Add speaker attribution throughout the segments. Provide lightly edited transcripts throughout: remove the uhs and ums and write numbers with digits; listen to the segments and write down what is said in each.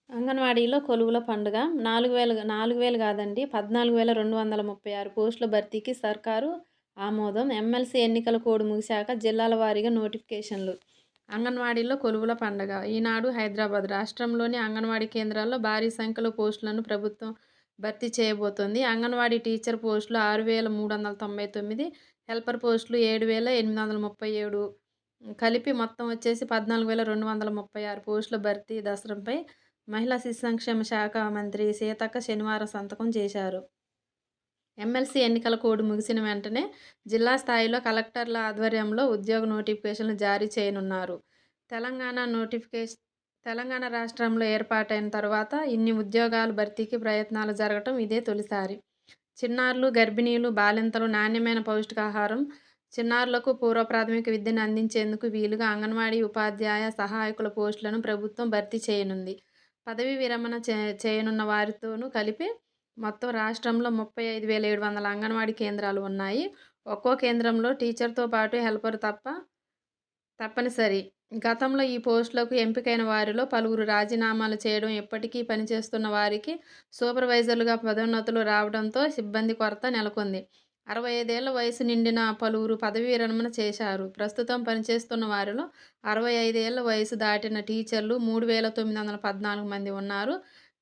Speaker 1: అంగన్వాడీలో కొలువుల పండుగ 4000 కాదండి 14,236 పోస్టుల భర్తీకి సర్కారు ఆమోదం. ఎమ్మెల్సీ ఎన్నికల కోడ్ ముగిశాక జిల్లాల వారీగా నోటిఫికేషన్లు. అంగన్వాడీలో కొలువుల పండుగ. ఈనాడు హైదరాబాద్. రాష్ట్రంలోని అంగన్వాడీ కేంద్రాల్లో భారీ సంఖ్యలో పోస్టులను ప్రభుత్వం భర్తీ చేయబోతోంది. అంగన్వాడీ టీచర్ పోస్టులు 6,399, హెల్పర్ పోస్టులు 7,837 కలిపి మొత్తం వచ్చేసి 14,236 పోస్టుల భర్తీ దసరంపై మహిళా శిశు సంక్షేమ శాఖ మంత్రి సీతక్క శనివారం సంతకం చేశారు. ఎమ్మెల్సీ ఎన్నికల కోడ్ ముగిసిన వెంటనే జిల్లా స్థాయిలో కలెక్టర్ల ఆధ్వర్యంలో ఉద్యోగ నోటిఫికేషన్లు జారీ చేయనున్నారు. తెలంగాణ రాష్ట్రంలో ఏర్పాటైన తర్వాత ఇన్ని ఉద్యోగాల భర్తీకి ప్రయత్నాలు జరగటం ఇదే తొలిసారి. చిన్నారులు, గర్భిణీలు, బాలింతలు నాణ్యమైన పౌష్టికాహారం, చిన్నారులకు పూర్వ ప్రాథమిక విద్యను అందించేందుకు వీలుగా అంగన్వాడీ ఉపాధ్యాయ సహాయకుల పోస్టులను ప్రభుత్వం భర్తీ చేయనుంది. పదవీ విరమణ చేయనున్న వారితోనూ కలిపి మొత్తం రాష్ట్రంలో 35,700 అంగన్వాడీ కేంద్రాలు ఉన్నాయి. ఒక్కో కేంద్రంలో టీచర్తో పాటు హెల్పర్ తప్పనిసరి. గతంలో ఈ పోస్టులకు ఎంపికైన వారిలో పలువురు రాజీనామాలు చేయడం, ఇప్పటికీ పనిచేస్తున్న వారికి సూపర్వైజర్లుగా పదోన్నతులు రావడంతో సిబ్బంది కొరత నెలకొంది. 65 ఏళ్ల వయసు నిండిన పలువురు పదవీ విరమణ చేశారు. ప్రస్తుతం పనిచేస్తున్న వారిలో 65 ఏళ్ల వయసు దాటిన టీచర్లు 3,914 మంది ఉన్నారు.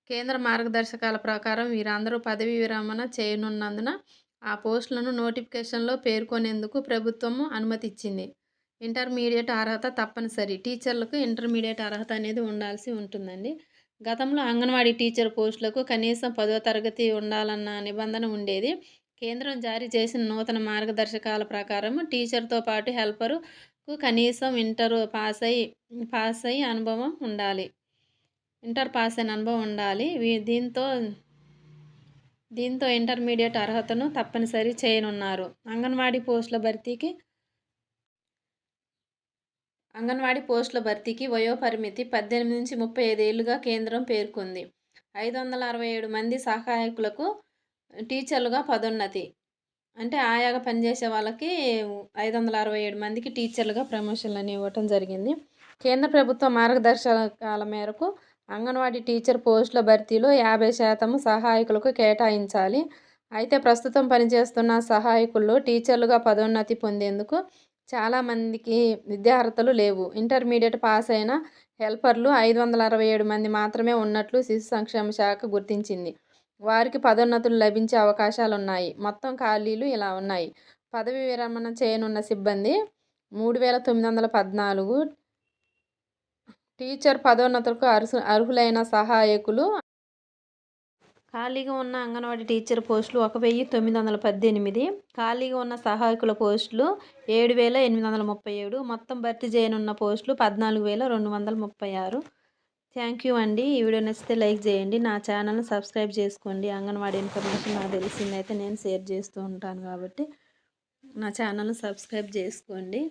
Speaker 1: కేంద్ర మార్గదర్శకాల ప్రకారం వీరందరూ పదవీ విరమణ చేయనున్నందున ఆ పోస్టులను నోటిఫికేషన్లో పేర్కొనేందుకు ప్రభుత్వం అనుమతి ఇచ్చింది. ఇంటర్మీడియట్ అర్హత తప్పనిసరి. టీచర్లకు ఇంటర్మీడియట్ అర్హత అనేది ఉండాల్సి ఉంటుందండి. గతంలో అంగన్వాడీ టీచర్ పోస్టులకు కనీసం 10వ తరగతి ఉండాలన్న నిబంధన ఉండేది. కేంద్రం జారీ చేసిన నూతన మార్గదర్శకాల ప్రకారం టీచర్తో పాటు హెల్పర్కు కనీసం ఇంటర్ పాస్ అయిన అనుభవం ఉండాలి. దీంతో ఇంటర్మీడియట్ అర్హతను తప్పనిసరి చేయనున్నారు. అంగన్వాడీ పోస్టుల భర్తీకి వయోపరిమితి 18 నుంచి 35 ఏళ్లుగా కేంద్రం పేర్కొంది. 567 మంది సహాయకులకు టీచర్లుగా పదోన్నతి. అంటే ఆయాగా పనిచేసే వాళ్ళకి 567 మందికి టీచర్లుగా ప్రమోషన్లు ఇవ్వటం జరిగింది. కేంద్ర ప్రభుత్వ మార్గదర్శకాల మేరకు అంగన్వాడీ టీచర్ పోస్టుల భర్తీలో 50% సహాయకులకు కేటాయించాలి. అయితే ప్రస్తుతం పనిచేస్తున్న సహాయకుల్లో టీచర్లుగా పదోన్నతి పొందేందుకు చాలామందికి విద్యార్హతలు లేవు. ఇంటర్మీడియట్ పాస్ అయిన హెల్పర్లు 567 మంది మాత్రమే ఉన్నట్లు శిశు సంక్షేమ శాఖ గుర్తించింది. వారికి పదోన్నతులు లభించే అవకాశాలున్నాయి. మొత్తం ఖాళీలు ఇలా ఉన్నాయి. పదవీ విరమణ చేయనున్న సిబ్బంది 3,914, టీచర్ పదోన్నతులకు అర్హులైన సహాయకులు. ఖాళీగా ఉన్న అంగన్వాడీ టీచర్ పోస్టులు 1,918, ఖాళీగా ఉన్న సహాయకుల పోస్టులు 7,837, మొత్తం భర్తీ చేయనున్న పోస్టులు 14,236. థ్యాంక్ యూ అండి. ఈ వీడియో నచ్చితే లైక్ చేయండి. నా ఛానల్ని సబ్స్క్రైబ్ చేసుకోండి. అంగన్వాడీ ఇన్ఫర్మేషన్ నాకు తెలిసిందైతే నేను షేర్ చేస్తూ ఉంటాను కాబట్టి నా ఛానల్ని సబ్స్క్రైబ్ చేసుకోండి.